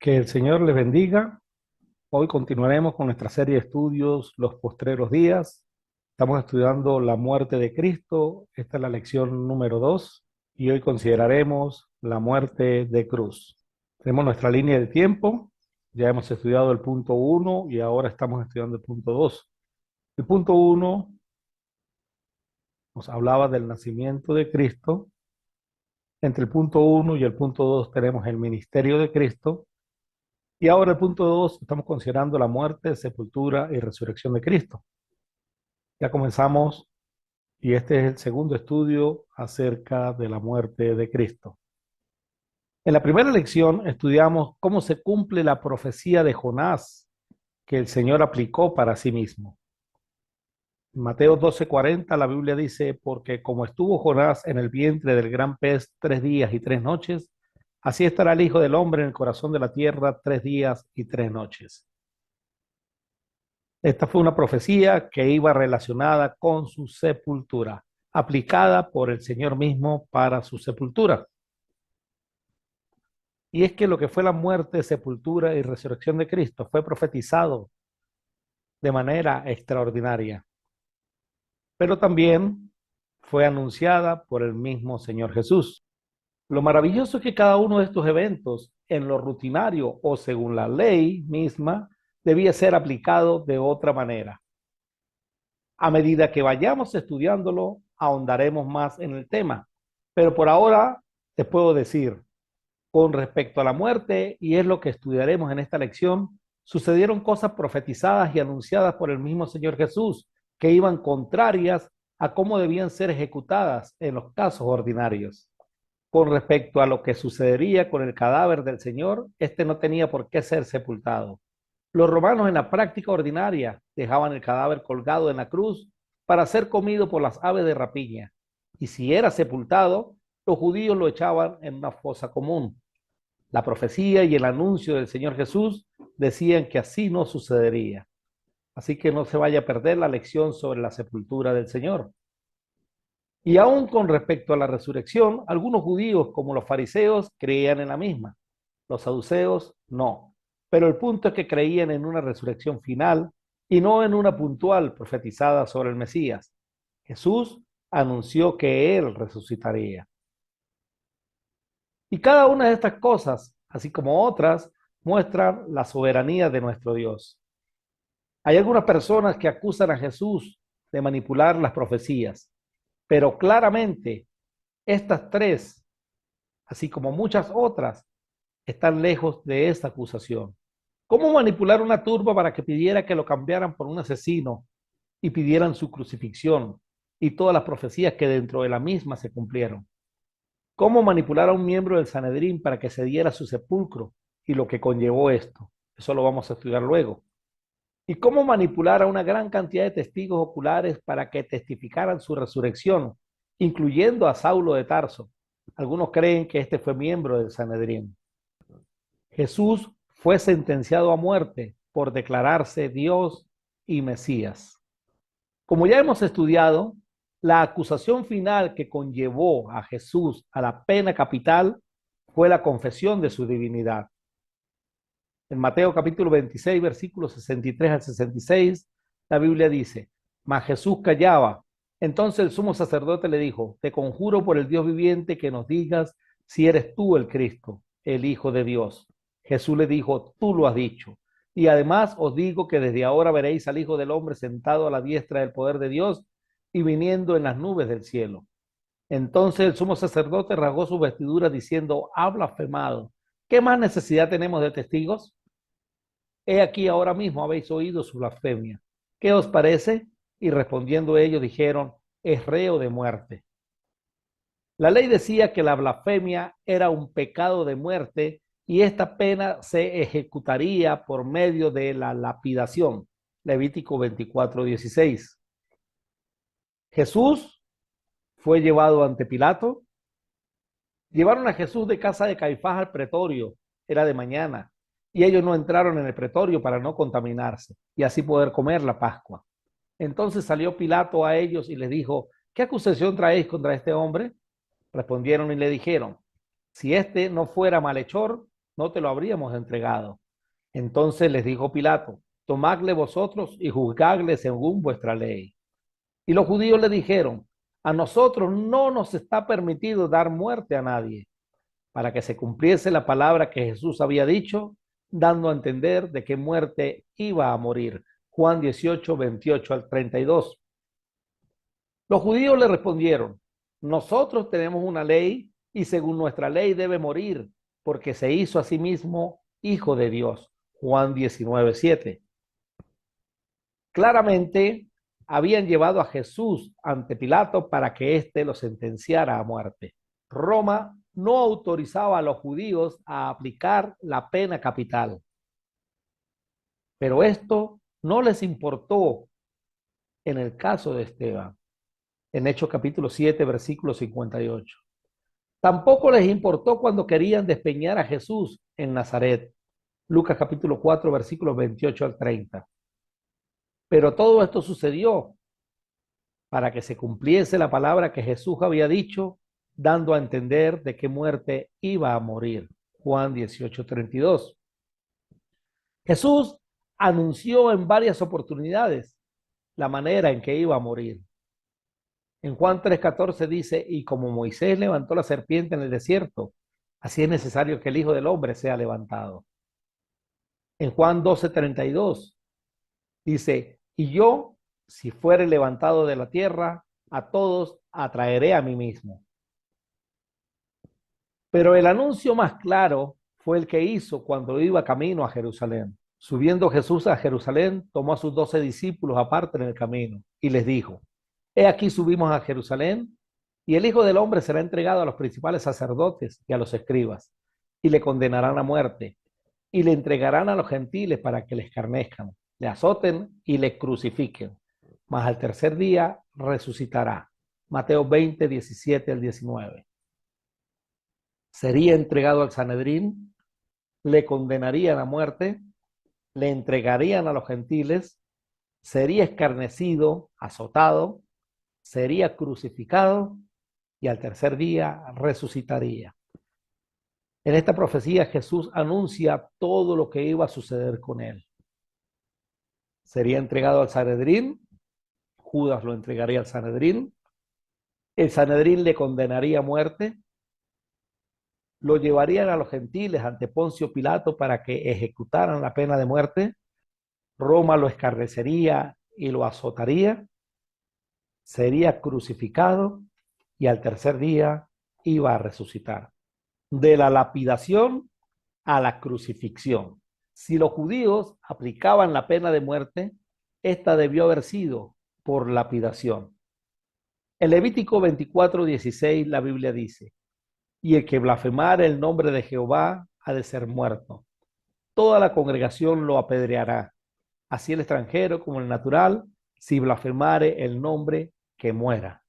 Que el Señor les bendiga. Hoy continuaremos con nuestra serie de estudios Los Postreros Días. Estamos estudiando la muerte de Cristo. Esta es la lección número 2 y hoy consideraremos la muerte de cruz. Tenemos nuestra línea de tiempo. Ya hemos estudiado el punto 1 y ahora estamos estudiando el punto 2. El punto 1 nos hablaba del nacimiento de Cristo. Entre el punto 1 y el punto 2 tenemos el ministerio de Cristo. Y ahora el punto 2, estamos considerando la muerte, sepultura y resurrección de Cristo. Ya comenzamos y este es el segundo estudio acerca de la muerte de Cristo. En la primera lección estudiamos cómo se cumple la profecía de Jonás que el Señor aplicó para sí mismo. En Mateo 12:40 la Biblia dice, porque como estuvo Jonás en el vientre del gran pez 3 días y 3 noches, así estará el Hijo del Hombre en el corazón de la tierra 3 días y 3 noches. Esta fue una profecía que iba relacionada con su sepultura, aplicada por el Señor mismo para su sepultura. Y es que lo que fue la muerte, sepultura y resurrección de Cristo fue profetizado de manera extraordinaria, pero también fue anunciada por el mismo Señor Jesús. Lo maravilloso es que cada uno de estos eventos, en lo rutinario o según la ley misma, debía ser aplicado de otra manera. A medida que vayamos estudiándolo, ahondaremos más en el tema. Pero por ahora te puedo decir, con respecto a la muerte, y es lo que estudiaremos en esta lección, sucedieron cosas profetizadas y anunciadas por el mismo Señor Jesús, que iban contrarias a cómo debían ser ejecutadas en los casos ordinarios. Con respecto a lo que sucedería con el cadáver del Señor, este no tenía por qué ser sepultado. Los romanos en la práctica ordinaria dejaban el cadáver colgado en la cruz para ser comido por las aves de rapiña, y si era sepultado, los judíos lo echaban en una fosa común. La profecía y el anuncio del Señor Jesús decían que así no sucedería. Así que no se vaya a perder la lección sobre la sepultura del Señor. Y aún con respecto a la resurrección, algunos judíos, como los fariseos, creían en la misma. Los saduceos no. Pero el punto es que creían en una resurrección final y no en una puntual profetizada sobre el Mesías. Jesús anunció que él resucitaría. Y cada una de estas cosas, así como otras, muestran la soberanía de nuestro Dios. Hay algunas personas que acusan a Jesús de manipular las profecías, pero claramente estas tres, así como muchas otras, están lejos de esta acusación. ¿Cómo manipular una turba para que pidiera que lo cambiaran por un asesino y pidieran su crucifixión y todas las profecías que dentro de la misma se cumplieron? ¿Cómo manipular a un miembro del Sanedrín para que se diera su sepulcro y lo que conllevó esto? Eso lo vamos a estudiar luego. ¿Y cómo manipular a una gran cantidad de testigos oculares para que testificaran su resurrección, incluyendo a Saulo de Tarso? Algunos creen que este fue miembro del Sanedrín. Jesús fue sentenciado a muerte por declararse Dios y Mesías. Como ya hemos estudiado, la acusación final que conllevó a Jesús a la pena capital fue la confesión de su divinidad. En Mateo capítulo 26, versículos 63 al 66, la Biblia dice, mas Jesús callaba. Entonces el sumo sacerdote le dijo, te conjuro por el Dios viviente que nos digas si eres tú el Cristo, el Hijo de Dios. Jesús le dijo, tú lo has dicho. Y además os digo que desde ahora veréis al Hijo del Hombre sentado a la diestra del poder de Dios y viniendo en las nubes del cielo. Entonces el sumo sacerdote rasgó sus vestiduras diciendo, ha blasfemado. ¿Qué más necesidad tenemos de testigos? He aquí ahora mismo habéis oído su blasfemia. ¿Qué os parece? Y respondiendo ellos dijeron, es reo de muerte. La ley decía que la blasfemia era un pecado de muerte y esta pena se ejecutaría por medio de la lapidación. Levítico 24:16. Jesús fue llevado ante Pilato. Llevaron a Jesús de casa de Caifás al pretorio. Era de mañana. Y ellos no entraron en el pretorio para no contaminarse y así poder comer la Pascua. Entonces salió Pilato a ellos y les dijo, ¿qué acusación traéis contra este hombre? Respondieron y le dijeron, si este no fuera malhechor, no te lo habríamos entregado. Entonces les dijo Pilato, tomadle vosotros y juzgadle según vuestra ley. Y los judíos le dijeron, a nosotros no nos está permitido dar muerte a nadie, para que se cumpliese la palabra que Jesús había dicho, dando a entender de qué muerte iba a morir. Juan 18, 28 al 32. Los judíos le respondieron, nosotros tenemos una ley y según nuestra ley debe morir, porque se hizo a sí mismo hijo de Dios. Juan 19, 7. Claramente habían llevado a Jesús ante Pilato para que éste lo sentenciara a muerte. Roma no autorizaba a los judíos a aplicar la pena capital, pero esto no les importó en el caso de Esteban, en Hechos capítulo 7, versículo 58. Tampoco les importó cuando querían despeñar a Jesús en Nazaret, Lucas capítulo 4, versículos 28 al 30. Pero todo esto sucedió para que se cumpliese la palabra que Jesús había dicho, dando a entender de qué muerte iba a morir. Juan 18, 32. Jesús anunció en varias oportunidades la manera en que iba a morir. En Juan 3:14 dice, y como Moisés levantó la serpiente en el desierto, así es necesario que el Hijo del Hombre sea levantado. En Juan 12:32 dice, y yo, si fuere levantado de la tierra, a todos atraeré a mí mismo. Pero el anuncio más claro fue el que hizo cuando iba camino a Jerusalén. Subiendo Jesús a Jerusalén, tomó a sus 12 discípulos aparte en el camino y les dijo, he aquí subimos a Jerusalén y el Hijo del Hombre será entregado a los principales sacerdotes y a los escribas y le condenarán a muerte y le entregarán a los gentiles para que le escarnezcan, le azoten y le crucifiquen. Mas al tercer día resucitará. Mateo 20, 17 al 19. Sería entregado al Sanedrín, le condenarían a muerte, le entregarían a los gentiles, sería escarnecido, azotado, sería crucificado y al tercer día resucitaría. En esta profecía Jesús anuncia todo lo que iba a suceder con él. Sería entregado al Sanedrín, Judas lo entregaría al Sanedrín, el Sanedrín le condenaría a muerte, lo llevarían a los gentiles ante Poncio Pilato para que ejecutaran la pena de muerte, Roma lo escarnecería y lo azotaría, sería crucificado y al tercer día iba a resucitar. De la lapidación a la crucifixión. Si los judíos aplicaban la pena de muerte, esta debió haber sido por lapidación. En Levítico 24:16 la Biblia dice, y el que blasfemare el nombre de Jehová ha de ser muerto. Toda la congregación lo apedreará, así el extranjero como el natural, si blasfemare el nombre, que muera.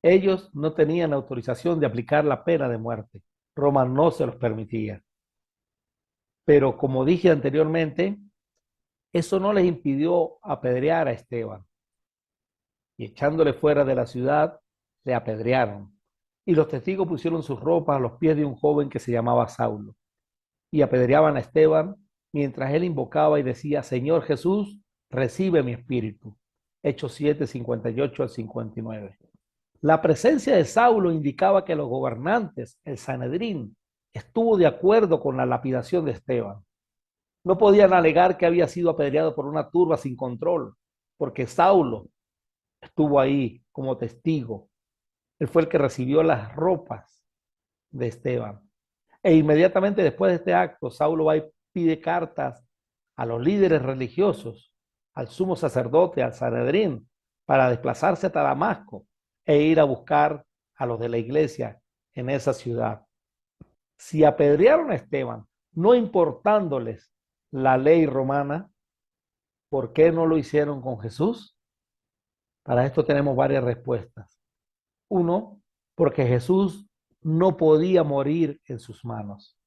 Ellos no tenían autorización de aplicar la pena de muerte. Roma no se los permitía. Pero como dije anteriormente, eso no les impidió apedrear a Esteban. Y echándole fuera de la ciudad, le apedrearon. Y los testigos pusieron sus ropas a los pies de un joven que se llamaba Saulo. Y apedreaban a Esteban mientras él invocaba y decía, Señor Jesús, recibe mi espíritu. Hechos 7, 58 al 59. La presencia de Saulo indicaba que los gobernantes, el Sanedrín, estuvo de acuerdo con la lapidación de Esteban. No podían alegar que había sido apedreado por una turba sin control, porque Saulo estuvo ahí como testigo. Él fue el que recibió las ropas de Esteban. E inmediatamente después de este acto, Saulo va y pide cartas a los líderes religiosos, al sumo sacerdote, al Sanedrín, para desplazarse hasta Damasco e ir a buscar a los de la iglesia en esa ciudad. Si apedrearon a Esteban, no importándoles la ley romana, ¿por qué no lo hicieron con Jesús? Para esto tenemos varias respuestas. Uno, porque Jesús no podía morir en sus manos.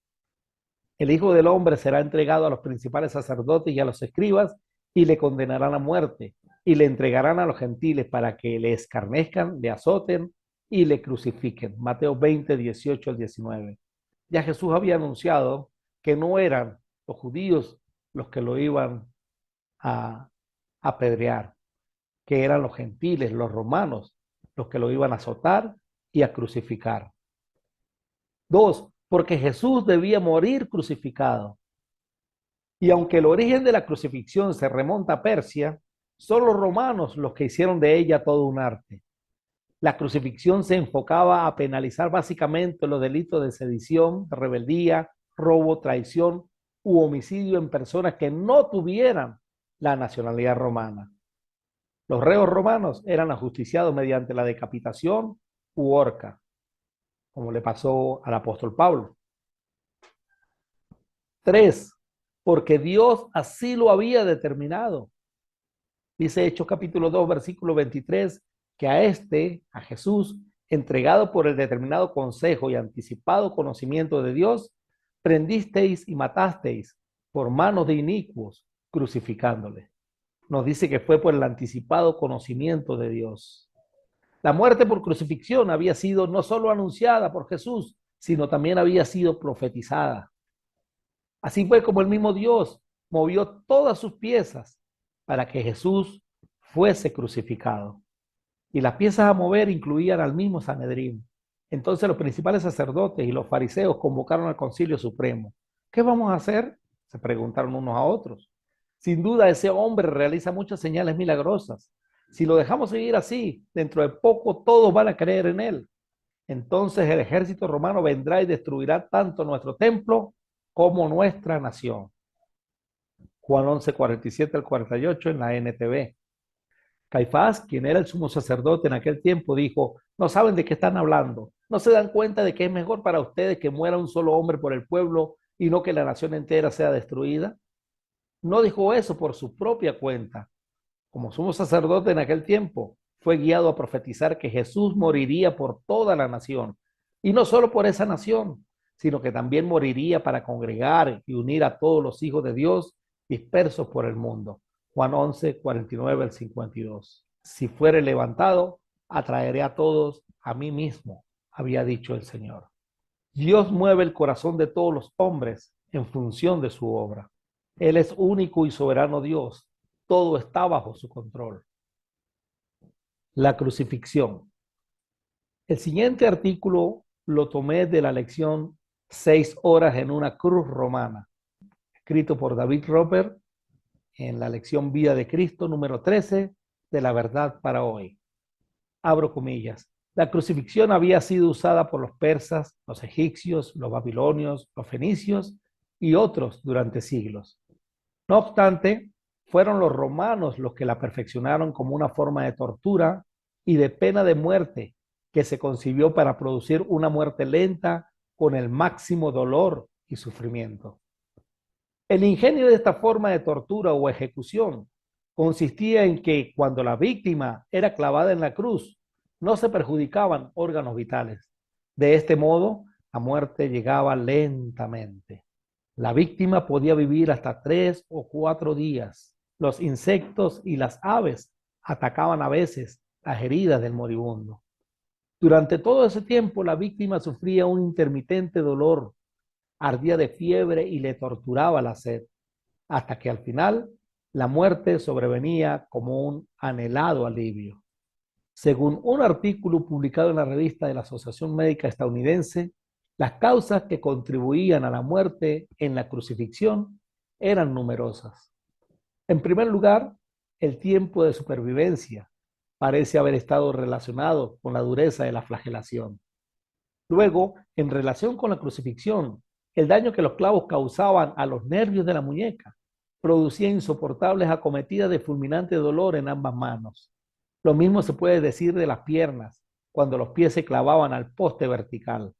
El Hijo del Hombre será entregado a los principales sacerdotes y a los escribas y le condenarán a muerte y le entregarán a los gentiles para que le escarnezcan, le azoten y le crucifiquen. Mateo 20, 18 al 19. Ya Jesús había anunciado que no eran los judíos los que lo iban a apedrear, que eran los gentiles, los romanos, los que lo iban a azotar y a crucificar. Dos, porque Jesús debía morir crucificado. Y aunque el origen de la crucifixión se remonta a Persia, son los romanos los que hicieron de ella todo un arte. La crucifixión se enfocaba a penalizar básicamente los delitos de sedición, de rebeldía, robo, traición u homicidio en personas que no tuvieran la nacionalidad romana. Los reos romanos eran ajusticiados mediante la decapitación u horca, como le pasó al apóstol Pablo. Tres, porque Dios así lo había determinado. Dice Hechos capítulo 2, versículo 23, que a Jesús, entregado por el determinado consejo y anticipado conocimiento de Dios, prendisteis y matasteis por manos de inicuos, crucificándole. Nos dice que fue por el anticipado conocimiento de Dios. La muerte por crucifixión había sido no solo anunciada por Jesús, sino también había sido profetizada. Así fue como el mismo Dios movió todas sus piezas para que Jesús fuese crucificado. Y las piezas a mover incluían al mismo Sanedrín. Entonces los principales sacerdotes y los fariseos convocaron al Concilio Supremo. ¿Qué vamos a hacer? Se preguntaron unos a otros. Sin duda ese hombre realiza muchas señales milagrosas. Si lo dejamos seguir así, dentro de poco todos van a creer en él. Entonces el ejército romano vendrá y destruirá tanto nuestro templo como nuestra nación. Juan 11, 47 al 48 en la NTV. Caifás, quien era el sumo sacerdote en aquel tiempo, dijo, no saben de qué están hablando, no se dan cuenta de que es mejor para ustedes que muera un solo hombre por el pueblo y no que la nación entera sea destruida. No dijo eso por su propia cuenta. Como sumo sacerdote en aquel tiempo, fue guiado a profetizar que Jesús moriría por toda la nación, y no solo por esa nación, sino que también moriría para congregar y unir a todos los hijos de Dios dispersos por el mundo. Juan 11, 49 al 52. Si fuere levantado, atraeré a todos a mí mismo, había dicho el Señor. Dios mueve el corazón de todos los hombres en función de su obra. Él es único y soberano Dios. Todo está bajo su control. La crucifixión. El siguiente artículo lo tomé de la lección 6 horas en una cruz romana, escrito por David Roper en la lección Vida de Cristo número 13 de La Verdad para Hoy. Abro comillas. La crucifixión había sido usada por los persas, los egipcios, los babilonios, los fenicios y otros durante siglos. No obstante, fueron los romanos los que la perfeccionaron como una forma de tortura y de pena de muerte que se concibió para producir una muerte lenta con el máximo dolor y sufrimiento. El ingenio de esta forma de tortura o ejecución consistía en que cuando la víctima era clavada en la cruz, no se perjudicaban órganos vitales. De este modo, la muerte llegaba lentamente. La víctima podía vivir hasta 3 o 4 días. Los insectos y las aves atacaban a veces las heridas del moribundo. Durante todo ese tiempo, la víctima sufría un intermitente dolor, ardía de fiebre y le torturaba la sed, hasta que al final la muerte sobrevenía como un anhelado alivio. Según un artículo publicado en la revista de la Asociación Médica Estadounidense, las causas que contribuían a la muerte en la crucifixión eran numerosas. En primer lugar, el tiempo de supervivencia parece haber estado relacionado con la dureza de la flagelación. Luego, en relación con la crucifixión, el daño que los clavos causaban a los nervios de la muñeca producía insoportables acometidas de fulminante dolor en ambas manos. Lo mismo se puede decir de las piernas, cuando los pies se clavaban al poste vertical.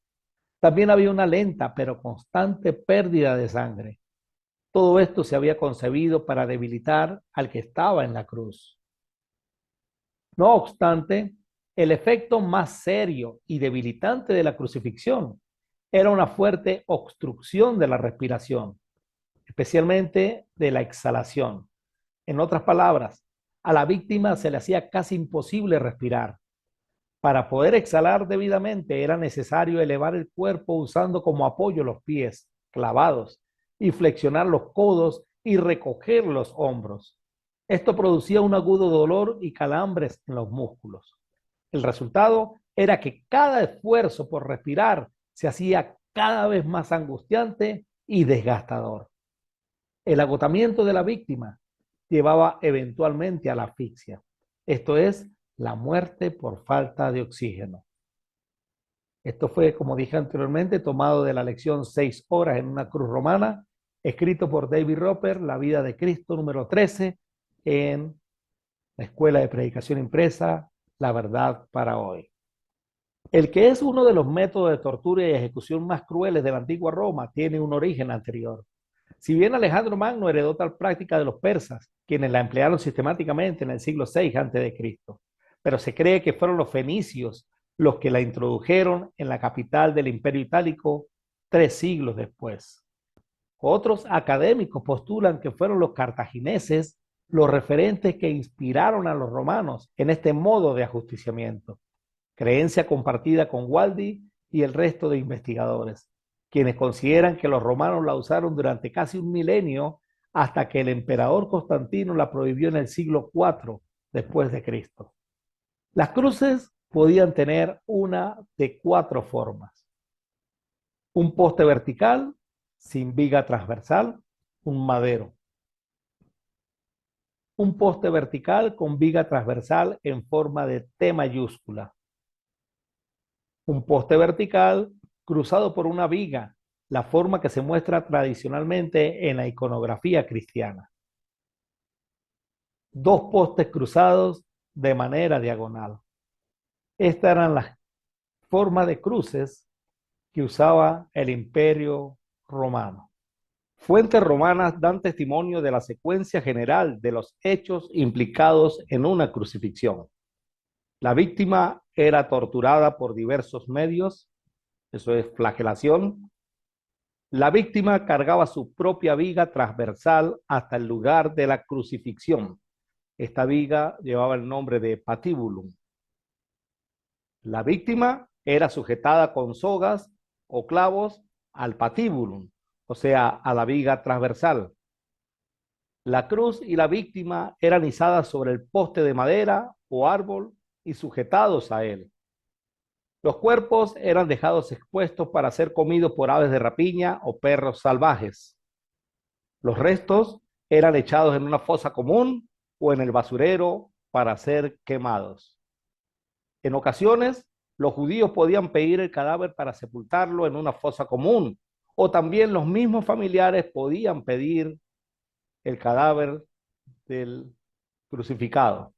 También había una lenta pero constante pérdida de sangre. Todo esto se había concebido para debilitar al que estaba en la cruz. No obstante, el efecto más serio y debilitante de la crucifixión era una fuerte obstrucción de la respiración, especialmente de la exhalación. En otras palabras, a la víctima se le hacía casi imposible respirar. Para poder exhalar debidamente era necesario elevar el cuerpo usando como apoyo los pies clavados y flexionar los codos y recoger los hombros. Esto producía un agudo dolor y calambres en los músculos. El resultado era que cada esfuerzo por respirar se hacía cada vez más angustiante y desgastador. El agotamiento de la víctima llevaba eventualmente a la asfixia, esto es, la muerte por falta de oxígeno. Esto fue, como dije anteriormente, tomado de la lección 6 horas en una cruz romana, escrito por David Roper, La vida de Cristo, número 13, en la Escuela de Predicación Impresa, La verdad para hoy. El que es uno de los métodos de tortura y ejecución más crueles de la antigua Roma tiene un origen anterior. Si bien Alejandro Magno heredó tal práctica de los persas, quienes la emplearon sistemáticamente en el siglo VI a.C., pero se cree que fueron los fenicios los que la introdujeron en la capital del Imperio Itálico 3 siglos después. Otros académicos postulan que fueron los cartagineses los referentes que inspiraron a los romanos en este modo de ajusticiamiento, creencia compartida con Waldi y el resto de investigadores, quienes consideran que los romanos la usaron durante casi un milenio hasta que el emperador Constantino la prohibió en el siglo IV después de Cristo. Las cruces podían tener una de 4 formas: un poste vertical sin viga transversal, un madero; un poste vertical con viga transversal en forma de T mayúscula; un poste vertical cruzado por una viga, la forma que se muestra tradicionalmente en la iconografía cristiana; 2 postes cruzados de manera diagonal. Estas eran las formas de cruces que usaba el Imperio Romano. Fuentes romanas dan testimonio de la secuencia general de los hechos implicados en una crucifixión. La víctima era torturada por diversos medios, eso es flagelación. La víctima cargaba su propia viga transversal hasta el lugar de la crucifixión. Esta viga llevaba el nombre de patibulum. La víctima era sujetada con sogas o clavos al patibulum, o sea, a la viga transversal. La cruz y la víctima eran izadas sobre el poste de madera o árbol y sujetados a él. Los cuerpos eran dejados expuestos para ser comidos por aves de rapiña o perros salvajes. Los restos eran echados en una fosa común o en el basurero para ser quemados. En ocasiones, los judíos podían pedir el cadáver para sepultarlo en una fosa común, o también los mismos familiares podían pedir el cadáver del crucificado.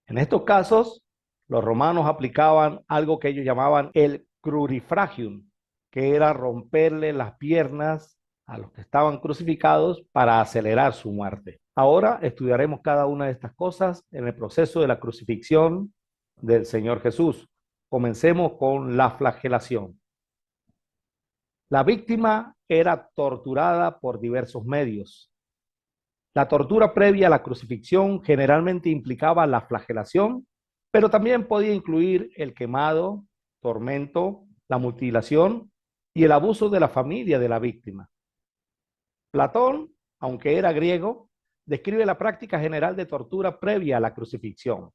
En estos casos, los romanos aplicaban algo que ellos llamaban el crurifragium, que era romperle las piernas a los que estaban crucificados para acelerar su muerte. Ahora estudiaremos cada una de estas cosas en el proceso de la crucifixión del Señor Jesús. Comencemos con la flagelación. La víctima era torturada por diversos medios. La tortura previa a la crucifixión generalmente implicaba la flagelación, pero también podía incluir el quemado, tormento, la mutilación y el abuso de la familia de la víctima. Platón, aunque era griego, describe la práctica general de tortura previa a la crucifixión.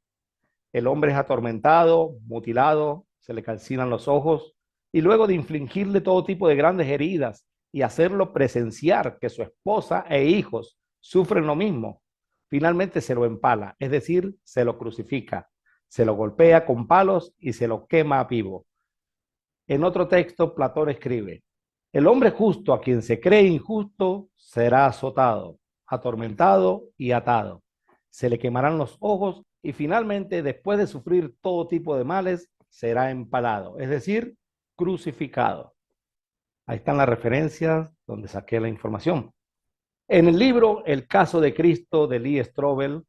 El hombre es atormentado, mutilado, se le calcinan los ojos y luego de infligirle todo tipo de grandes heridas y hacerlo presenciar que su esposa e hijos sufren lo mismo, finalmente se lo empala, es decir, se lo crucifica, se lo golpea con palos y se lo quema vivo. En otro texto, Platón escribe: el hombre justo a quien se cree injusto será azotado, atormentado y atado. Se le quemarán los ojos y finalmente, después de sufrir todo tipo de males, será empalado, es decir, crucificado. Ahí están las referencias donde saqué la información. En el libro El caso de Cristo de Lee Strobel,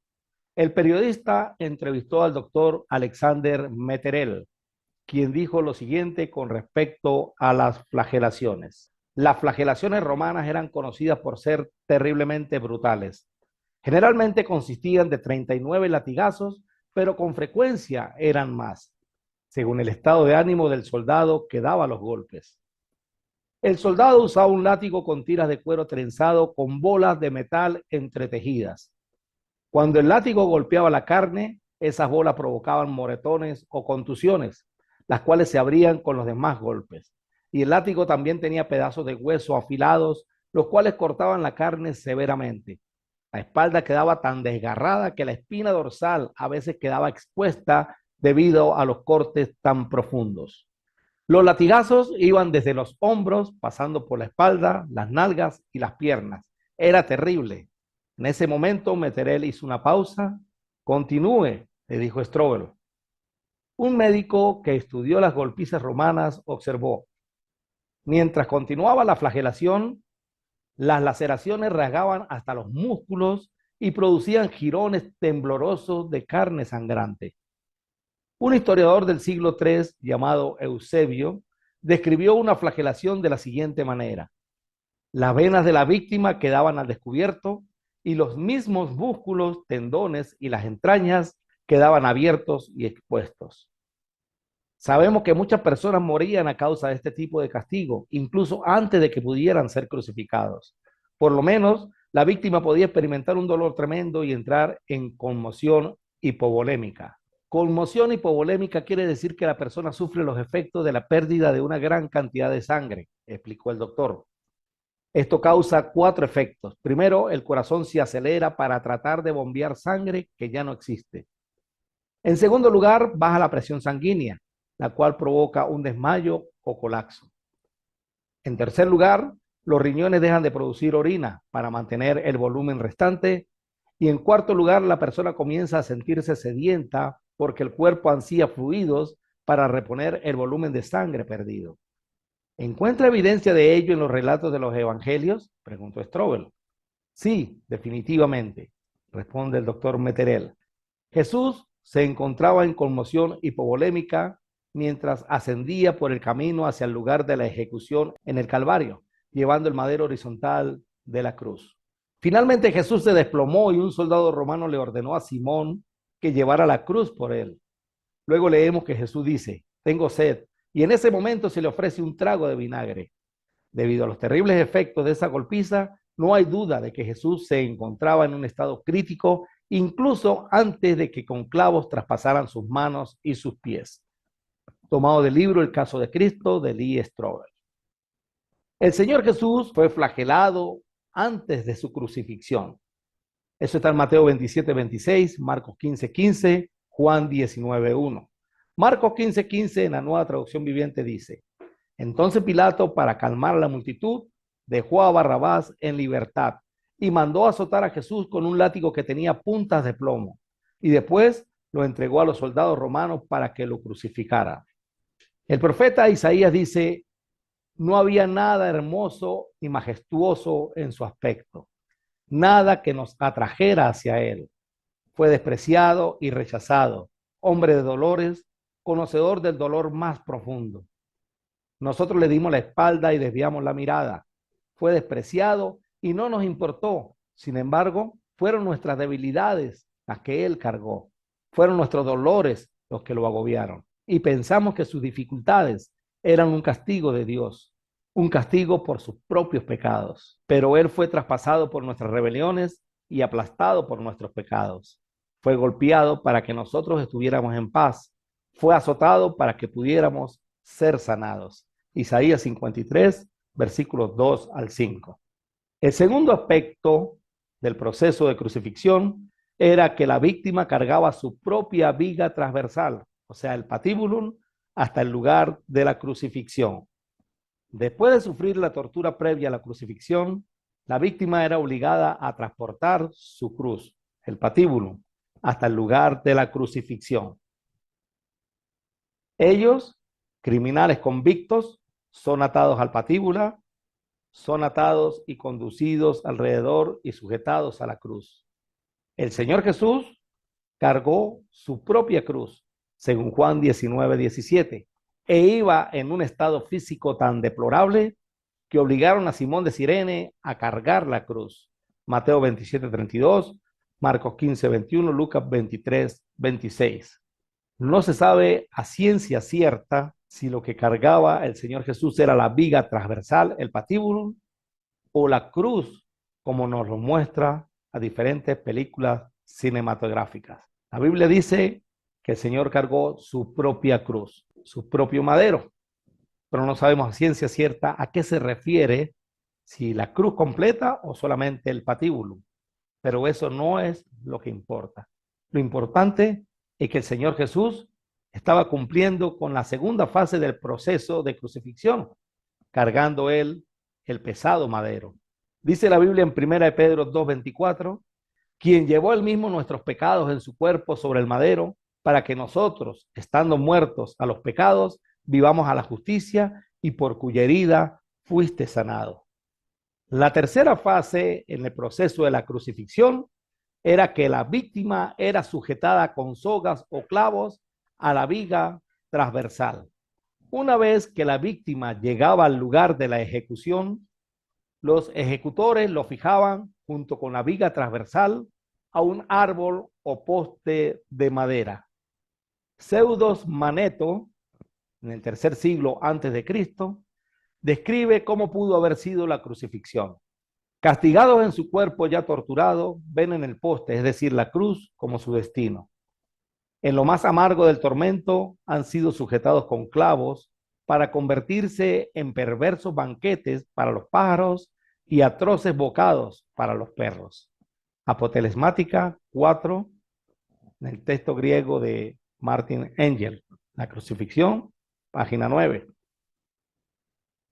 el periodista entrevistó al doctor Alexander Metterel, quien dijo lo siguiente con respecto a las flagelaciones. Las flagelaciones romanas eran conocidas por ser terriblemente brutales. Generalmente consistían de 39 latigazos, pero con frecuencia eran más, según el estado de ánimo del soldado que daba los golpes. El soldado usaba un látigo con tiras de cuero trenzado con bolas de metal entretejidas. Cuando el látigo golpeaba la carne, esas bolas provocaban moretones o contusiones, las cuales se abrían con los demás golpes. Y el látigo también tenía pedazos de hueso afilados, los cuales cortaban la carne severamente. La espalda quedaba tan desgarrada que la espina dorsal a veces quedaba expuesta debido a los cortes tan profundos. Los latigazos iban desde los hombros, pasando por la espalda, las nalgas y las piernas. Era terrible. En ese momento, Meterel hizo una pausa. Continúe, le dijo Strobel. Un médico que estudió las golpizas romanas observó. Mientras continuaba la flagelación, las laceraciones rasgaban hasta los músculos y producían jirones temblorosos de carne sangrante. Un historiador del siglo III llamado Eusebio describió una flagelación de la siguiente manera. Las venas de la víctima quedaban al descubierto y los mismos músculos, tendones y las entrañas quedaban abiertos y expuestos. Sabemos que muchas personas morían a causa de este tipo de castigo, incluso antes de que pudieran ser crucificados. Por lo menos, la víctima podía experimentar un dolor tremendo y entrar en conmoción hipovolémica. Conmoción hipovolémica quiere decir que la persona sufre los efectos de la pérdida de una gran cantidad de sangre, explicó el doctor. Esto causa 4 efectos. Primero, el corazón se acelera para tratar de bombear sangre que ya no existe. En segundo lugar, baja la presión sanguínea, la cual provoca un desmayo o colapso. En tercer lugar, los riñones dejan de producir orina para mantener el volumen restante. Y en cuarto lugar, la persona comienza a sentirse sedienta porque el cuerpo ansía fluidos para reponer el volumen de sangre perdido. ¿Encuentra evidencia de ello en los relatos de los evangelios?, preguntó Strobel. Sí, definitivamente, responde el doctor Meterel. Jesús se encontraba en conmoción hipovolémica mientras ascendía por el camino hacia el lugar de la ejecución en el Calvario, llevando el madero horizontal de la cruz. Finalmente Jesús se desplomó y un soldado romano le ordenó a Simón que llevara la cruz por él. Luego leemos que Jesús dice, tengo sed, y en ese momento se le ofrece un trago de vinagre. Debido a los terribles efectos de esa golpiza, no hay duda de que Jesús se encontraba en un estado crítico, incluso antes de que con clavos traspasaran sus manos y sus pies. Tomado del libro El caso de Cristo, de Lee Strobel. El Señor Jesús fue flagelado antes de su crucifixión. Eso está en Mateo 27:26, Marcos 15:15, Juan 19:1. Marcos 15:15 en la Nueva Traducción Viviente dice, entonces Pilato, para calmar a la multitud, dejó a Barrabás en libertad y mandó azotar a Jesús con un látigo que tenía puntas de plomo, y después lo entregó a los soldados romanos para que lo crucificaran. El profeta Isaías dice, no había nada hermoso y majestuoso en su aspecto, nada que nos atrajera hacia él. Fue despreciado y rechazado, hombre de dolores, conocedor del dolor más profundo. Nosotros le dimos la espalda y desviamos la mirada. Fue despreciado y no nos importó. Sin embargo, fueron nuestras debilidades las que él cargó. Fueron nuestros dolores los que lo agobiaron. Y pensamos que sus dificultades eran un castigo de Dios, un castigo por sus propios pecados. Pero él fue traspasado por nuestras rebeliones y aplastado por nuestros pecados. Fue golpeado para que nosotros estuviéramos en paz. Fue azotado para que pudiéramos ser sanados. Isaías 53, versículos 2 al 5. El segundo aspecto del proceso de crucifixión era que la víctima cargaba su propia viga transversal, o sea, el patíbulum, hasta el lugar de la crucifixión. Después de sufrir la tortura previa a la crucifixión, la víctima era obligada a transportar su cruz, el patíbulum, hasta el lugar de la crucifixión. Ellos, criminales convictos, son atados al patíbula, son atados y conducidos alrededor y sujetados a la cruz. El Señor Jesús cargó su propia cruz, según Juan 19:17, e iba en un estado físico tan deplorable que obligaron a Simón de Cirene a cargar la cruz. Mateo 27:32, Marcos 15:21, Lucas 23:26. No se sabe a ciencia cierta si lo que cargaba el Señor Jesús era la viga transversal, el patíbulo, o la cruz, como nos lo muestra a diferentes películas cinematográficas. La Biblia dice que el Señor cargó su propia cruz, su propio madero, pero no sabemos a ciencia cierta a qué se refiere, si la cruz completa o solamente el patíbulo. Pero eso no es lo que importa. Lo importante es que el Señor Jesús estaba cumpliendo con la segunda fase del proceso de crucifixión, cargando él el pesado madero. Dice la Biblia en 1 de Pedro 2:24, quien llevó él mismo nuestros pecados en su cuerpo sobre el madero, para que nosotros, estando muertos a los pecados, vivamos a la justicia, y por cuya herida fuiste sanado. La tercera fase en el proceso de la crucifixión era que la víctima era sujetada con sogas o clavos a la viga transversal. Una vez que la víctima llegaba al lugar de la ejecución, los ejecutores lo fijaban junto con la viga transversal a un árbol o poste de madera. Pseudos Maneto, en el tercer siglo antes de Cristo, describe cómo pudo haber sido la crucifixión. Castigados en su cuerpo ya torturado, ven en el poste, es decir, la cruz, como su destino. En lo más amargo del tormento, han sido sujetados con clavos para convertirse en perversos banquetes para los pájaros y atroces bocados para los perros. Apotelesmática 4, en el texto griego de Martin Engel, la crucifixión, página 9.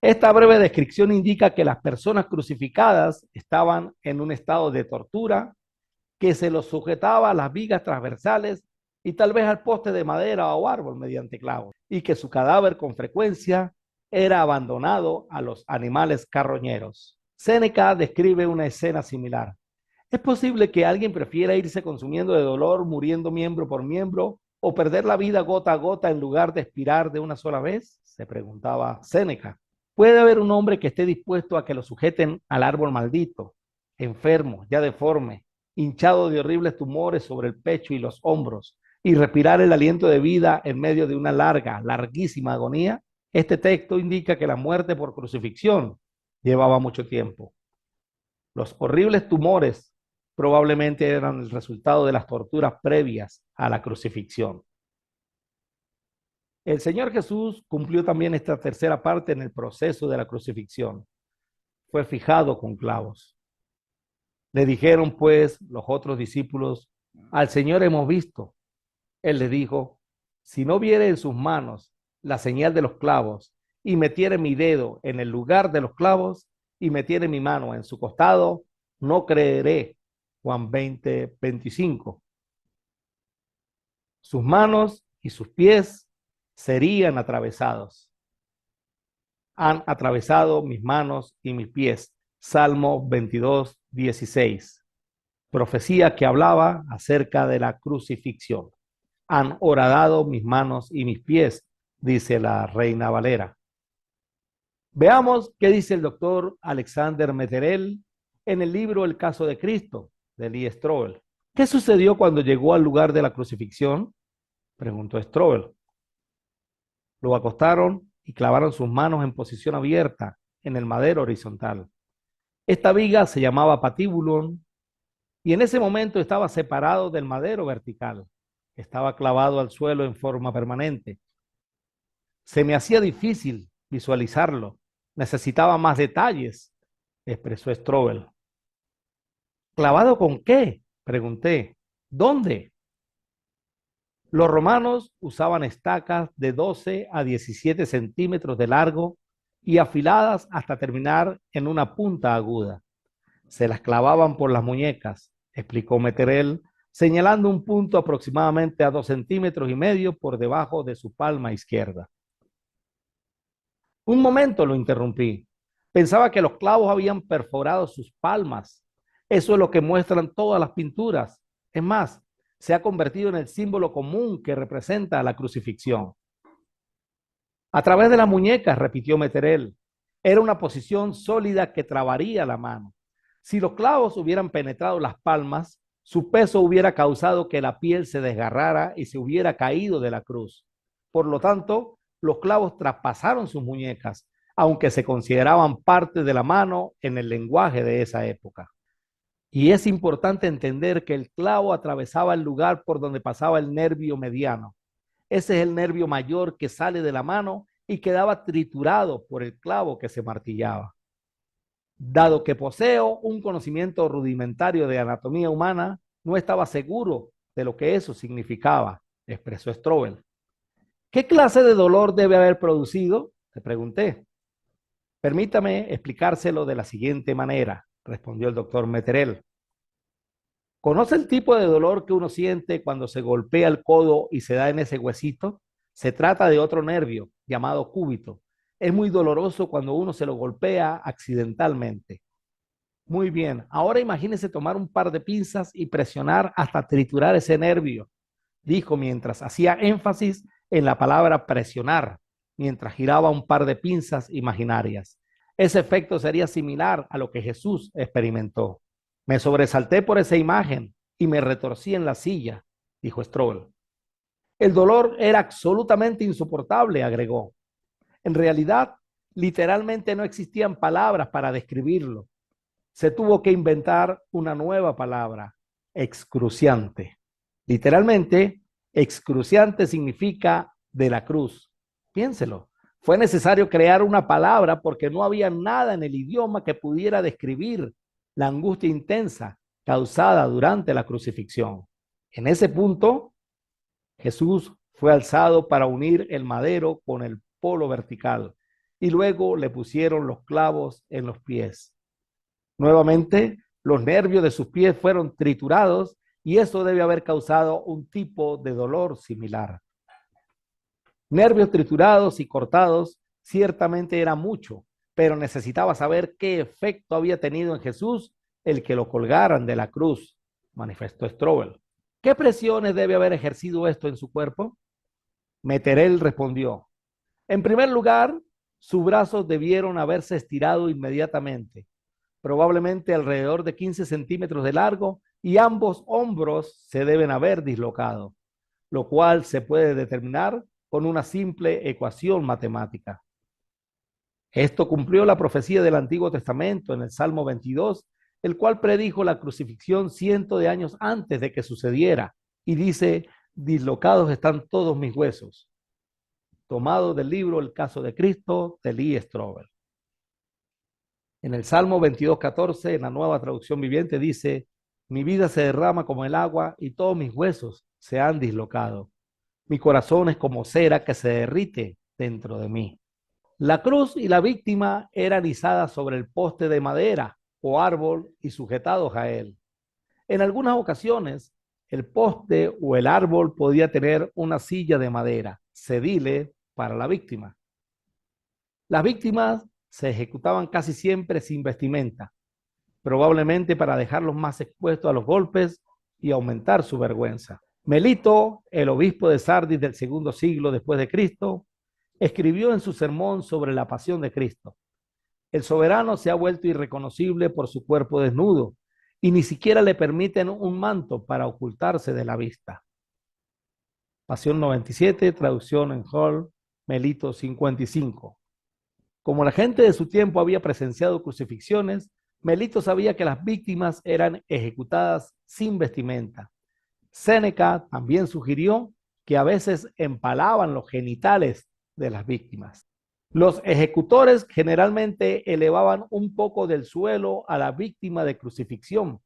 Esta breve descripción indica que las personas crucificadas estaban en un estado de tortura, que se los sujetaba a las vigas transversales y tal vez al poste de madera o árbol mediante clavos, y que su cadáver con frecuencia era abandonado a los animales carroñeros. Séneca describe una escena similar. ¿Es posible que alguien prefiera irse consumiendo de dolor, muriendo miembro por miembro, o perder la vida gota a gota en lugar de expirar de una sola vez? Se preguntaba Séneca. ¿Puede haber un hombre que esté dispuesto a que lo sujeten al árbol maldito, enfermo, ya deforme, hinchado de horribles tumores sobre el pecho y los hombros, y respirar el aliento de vida en medio de una larguísima agonía? Este texto indica que la muerte por crucifixión llevaba mucho tiempo. Los horribles tumores probablemente eran el resultado de las torturas previas a la crucifixión. El Señor Jesús cumplió también esta tercera parte en el proceso de la crucifixión. Fue fijado con clavos. Le dijeron pues los otros discípulos, al Señor hemos visto. Él les dijo, si no viere en sus manos la señal de los clavos y metiere mi dedo en el lugar de los clavos y metiere mi mano en su costado, no creeré. Juan 20:25. Sus manos y sus pies serían atravesados. Han atravesado mis manos y mis pies. Salmo 22:16. Profecía que hablaba acerca de la crucifixión. Han horadado mis manos y mis pies, dice la Reina Valera. Veamos qué dice el doctor Alexander Meterel en el libro El caso de Cristo, de Lee Strobel. ¿Qué sucedió cuando llegó al lugar de la crucifixión? Preguntó Strobel. Lo acostaron y clavaron sus manos en posición abierta en el madero horizontal. Esta viga se llamaba patíbulon y en ese momento estaba separado del madero vertical. Estaba clavado al suelo en forma permanente. Se me hacía difícil visualizarlo. Necesitaba más detalles, expresó Strobel. ¿Clavado con qué? Pregunté. ¿Dónde? Los romanos usaban estacas de 12 a 17 centímetros de largo y afiladas hasta terminar en una punta aguda. Se las clavaban por las muñecas, explicó Meterel, señalando un punto aproximadamente a 2,5 centímetros por debajo de su palma izquierda. Un momento, lo interrumpí. Pensaba que los clavos habían perforado sus palmas. Eso es lo que muestran todas las pinturas. Es más, se ha convertido en el símbolo común que representa la crucifixión. A través de las muñecas, repitió Meterel, era una posición sólida que trabaría la mano. Si los clavos hubieran penetrado las palmas, Su peso hubiera causado que la piel se desgarrara y se hubiera caído de la cruz. Por lo tanto, los clavos traspasaron sus muñecas, aunque se consideraban parte de la mano en el lenguaje de esa época. Y es importante entender que el clavo atravesaba el lugar por donde pasaba el nervio mediano. Ese es el nervio mayor que sale de la mano y quedaba triturado por el clavo que se martillaba. Dado que poseo un conocimiento rudimentario de anatomía humana, no estaba seguro de lo que eso significaba, expresó Strobel. ¿Qué clase de dolor debe haber producido? Le pregunté. Permítame explicárselo de la siguiente manera, respondió el doctor Meterel. ¿Conoce el tipo de dolor que uno siente cuando se golpea el codo y se da en ese huesito? Se trata de otro nervio llamado cúbito. Es muy doloroso cuando uno se lo golpea accidentalmente. Muy bien, ahora imagínese tomar un par de pinzas y presionar hasta triturar ese nervio, dijo mientras hacía énfasis en la palabra presionar, mientras giraba un par de pinzas imaginarias. Ese efecto sería similar a lo que Jesús experimentó. Me sobresalté por esa imagen y me retorcí en la silla, dijo Strobel. El dolor era absolutamente insoportable, agregó. En realidad, literalmente no existían palabras para describirlo. Se tuvo que inventar una nueva palabra, excruciante. Literalmente, excruciante significa de la cruz. Piénselo. Fue necesario crear una palabra porque no había nada en el idioma que pudiera describir la angustia intensa causada durante la crucifixión. En ese punto, Jesús fue alzado para unir el madero con el polo vertical y luego le pusieron los clavos en los pies. Nuevamente, los nervios de sus pies fueron triturados y eso debe haber causado un tipo de dolor similar. Nervios triturados y cortados ciertamente era mucho, pero necesitaba saber qué efecto había tenido en Jesús el que lo colgaran de la cruz, manifestó Strobel. ¿Qué presiones debe haber ejercido esto en su cuerpo? Meterel respondió. En primer lugar, sus brazos debieron haberse estirado inmediatamente, probablemente alrededor de 15 centímetros de largo, y ambos hombros se deben haber dislocado, lo cual se puede determinar con una simple ecuación matemática. Esto cumplió la profecía del Antiguo Testamento en el Salmo 22, el cual predijo la crucifixión cientos de años antes de que sucediera, y dice, dislocados están todos mis huesos. Tomado del libro El caso de Cristo, de Lee Strobel. En el Salmo 22:14, en la Nueva Traducción Viviente, dice, mi vida se derrama como el agua y todos mis huesos se han dislocado. Mi corazón es como cera que se derrite dentro de mí. La cruz y la víctima eran izadas sobre el poste de madera o árbol y sujetados a él. En algunas ocasiones, el poste o el árbol podía tener una silla de madera, sedile para la víctima. Las víctimas se ejecutaban casi siempre sin vestimenta, probablemente para dejarlos más expuestos a los golpes y aumentar su vergüenza. Melito, el obispo de Sardis del segundo siglo después de Cristo, escribió en su sermón sobre la pasión de Cristo. El soberano se ha vuelto irreconocible por su cuerpo desnudo y ni siquiera le permiten un manto para ocultarse de la vista. Pasión 97, traducción en Hall, Melito 55. Como la gente de su tiempo había presenciado crucifixiones, Melito sabía que las víctimas eran ejecutadas sin vestimenta. Séneca también sugirió que a veces empalaban los genitales de las víctimas. Los ejecutores generalmente elevaban un poco del suelo a la víctima de crucifixión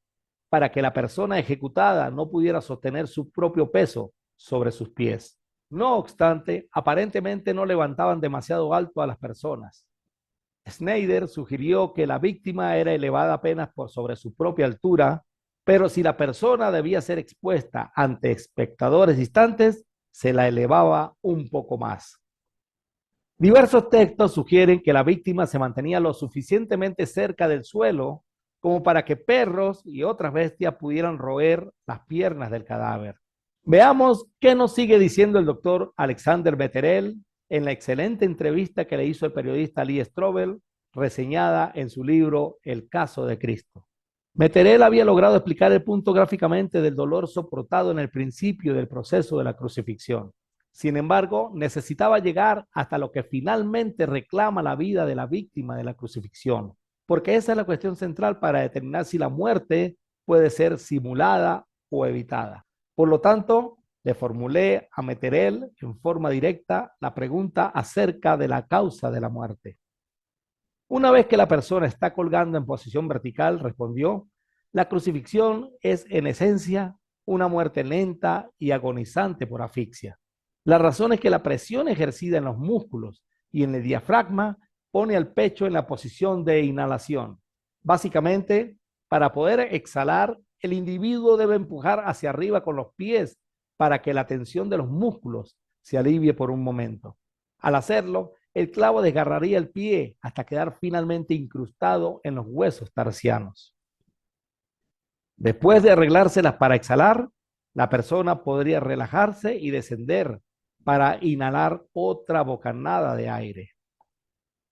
para que la persona ejecutada no pudiera sostener su propio peso sobre sus pies. No obstante, aparentemente no levantaban demasiado alto a las personas. Schneider sugirió que la víctima era elevada apenas por sobre su propia altura, pero si la persona debía ser expuesta ante espectadores distantes, se la elevaba un poco más. Diversos textos sugieren que la víctima se mantenía lo suficientemente cerca del suelo como para que perros y otras bestias pudieran roer las piernas del cadáver. Veamos qué nos sigue diciendo el doctor Alexander Meterel en la excelente entrevista que le hizo el periodista Lee Strobel, reseñada en su libro El caso de Cristo. Meterel había logrado explicar el punto gráficamente del dolor soportado en el principio del proceso de la crucifixión. Sin embargo, necesitaba llegar hasta lo que finalmente reclama la vida de la víctima de la crucifixión, porque esa es la cuestión central para determinar si la muerte puede ser simulada o evitada. Por lo tanto, le formulé a Meterel en forma directa la pregunta acerca de la causa de la muerte. Una vez que la persona está colgando en posición vertical, respondió, la crucifixión es en esencia una muerte lenta y agonizante por asfixia. La razón es que la presión ejercida en los músculos y en el diafragma pone al pecho en la posición de inhalación. Básicamente, para poder exhalar, el individuo debe empujar hacia arriba con los pies para que la tensión de los músculos se alivie por un momento. Al hacerlo, el clavo desgarraría el pie hasta quedar finalmente incrustado en los huesos tarsianos. Después de arreglárselas para exhalar, la persona podría relajarse y descender para inhalar otra bocanada de aire.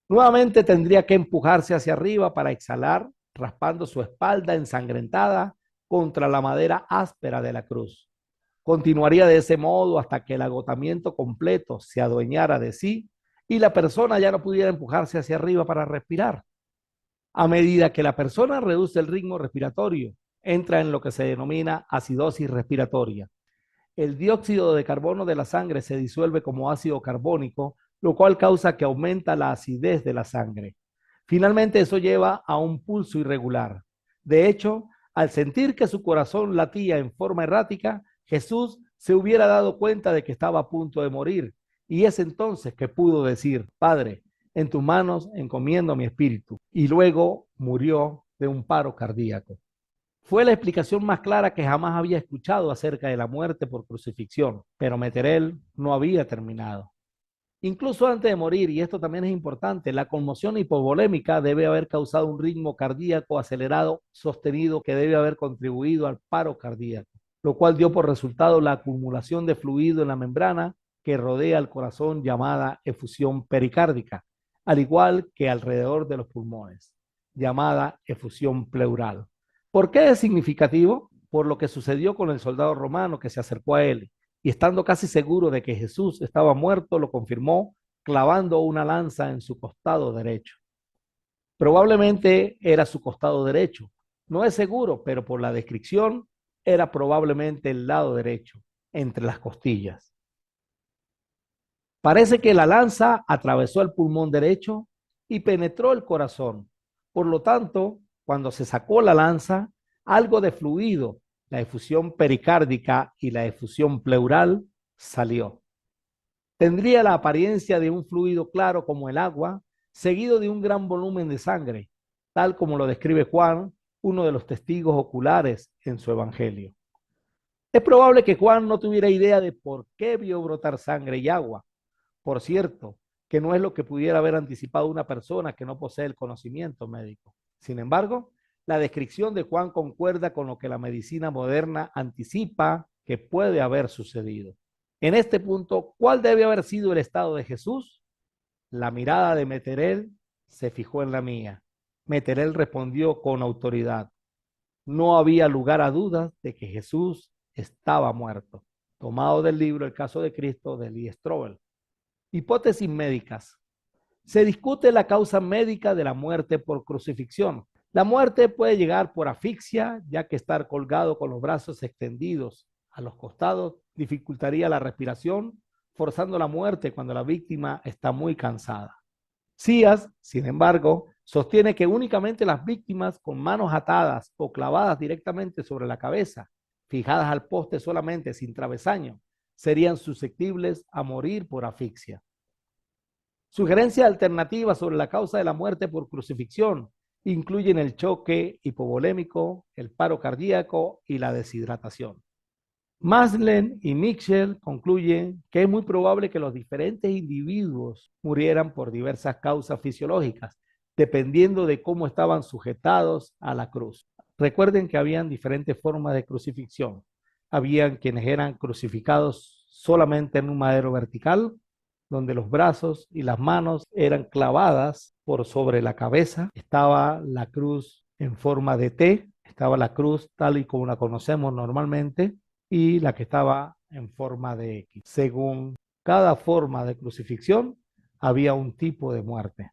Nuevamente tendría que empujarse hacia arriba para exhalar, raspando su espalda ensangrentada contra la madera áspera de la cruz. Continuaría de ese modo hasta que el agotamiento completo se adueñara de sí y la persona ya no pudiera empujarse hacia arriba para respirar. A medida que la persona reduce el ritmo respiratorio, entra en lo que se denomina acidosis respiratoria. El dióxido de carbono de la sangre se disuelve como ácido carbónico, lo cual causa que aumenta la acidez de la sangre. Finalmente, eso lleva a un pulso irregular. De hecho, al sentir que su corazón latía en forma errática, Jesús se hubiera dado cuenta de que estaba a punto de morir. Y es entonces que pudo decir, Padre, en tus manos encomiendo mi espíritu. Y luego murió de un paro cardíaco. Fue la explicación más clara que jamás había escuchado acerca de la muerte por crucifixión, pero Meterel no había terminado. Incluso antes de morir, y esto también es importante, la conmoción hipovolémica debe haber causado un ritmo cardíaco acelerado sostenido que debe haber contribuido al paro cardíaco, lo cual dio por resultado la acumulación de fluido en la membrana que rodea el corazón llamada efusión pericárdica, al igual que alrededor de los pulmones, llamada efusión pleural. ¿Por qué es significativo? Por lo que sucedió con el soldado romano que se acercó a él y estando casi seguro de que Jesús estaba muerto, lo confirmó clavando una lanza en su costado derecho. Probablemente era su costado derecho. No es seguro, pero por la descripción era probablemente el lado derecho, entre las costillas. Parece que la lanza atravesó el pulmón derecho y penetró el corazón. Por lo tanto, cuando se sacó la lanza, algo de fluido, la efusión pericárdica y la efusión pleural, salió. Tendría la apariencia de un fluido claro como el agua, seguido de un gran volumen de sangre, tal como lo describe Juan, uno de los testigos oculares en su evangelio. Es probable que Juan no tuviera idea de por qué vio brotar sangre y agua. Por cierto, que no es lo que pudiera haber anticipado una persona que no posee el conocimiento médico. Sin embargo, la descripción de Juan concuerda con lo que la medicina moderna anticipa que puede haber sucedido. En este punto, ¿cuál debe haber sido el estado de Jesús? La mirada de Meterel se fijó en la mía. Meterel respondió con autoridad. No había lugar a dudas de que Jesús estaba muerto. Tomado del libro El caso de Cristo de Lee Strobel. Hipótesis médicas. Se discute la causa médica de la muerte por crucifixión. La muerte puede llegar por asfixia, ya que estar colgado con los brazos extendidos a los costados dificultaría la respiración, forzando la muerte cuando la víctima está muy cansada. Cías, sin embargo, sostiene que únicamente las víctimas con manos atadas o clavadas directamente sobre la cabeza, fijadas al poste solamente sin travesaño, serían susceptibles a morir por asfixia. Sugerencias alternativas sobre la causa de la muerte por crucifixión incluyen el choque hipovolémico, el paro cardíaco y la deshidratación. Maslen y Mitchell concluyen que es muy probable que los diferentes individuos murieran por diversas causas fisiológicas, dependiendo de cómo estaban sujetados a la cruz. Recuerden que habían diferentes formas de crucifixión. Habían quienes eran crucificados solamente en un madero vertical, donde los brazos y las manos eran clavadas por sobre la cabeza. Estaba la cruz en forma de T, Estaba la cruz tal y como la conocemos normalmente y la que estaba en forma de X. Según cada forma de crucifixión, había un tipo de muerte.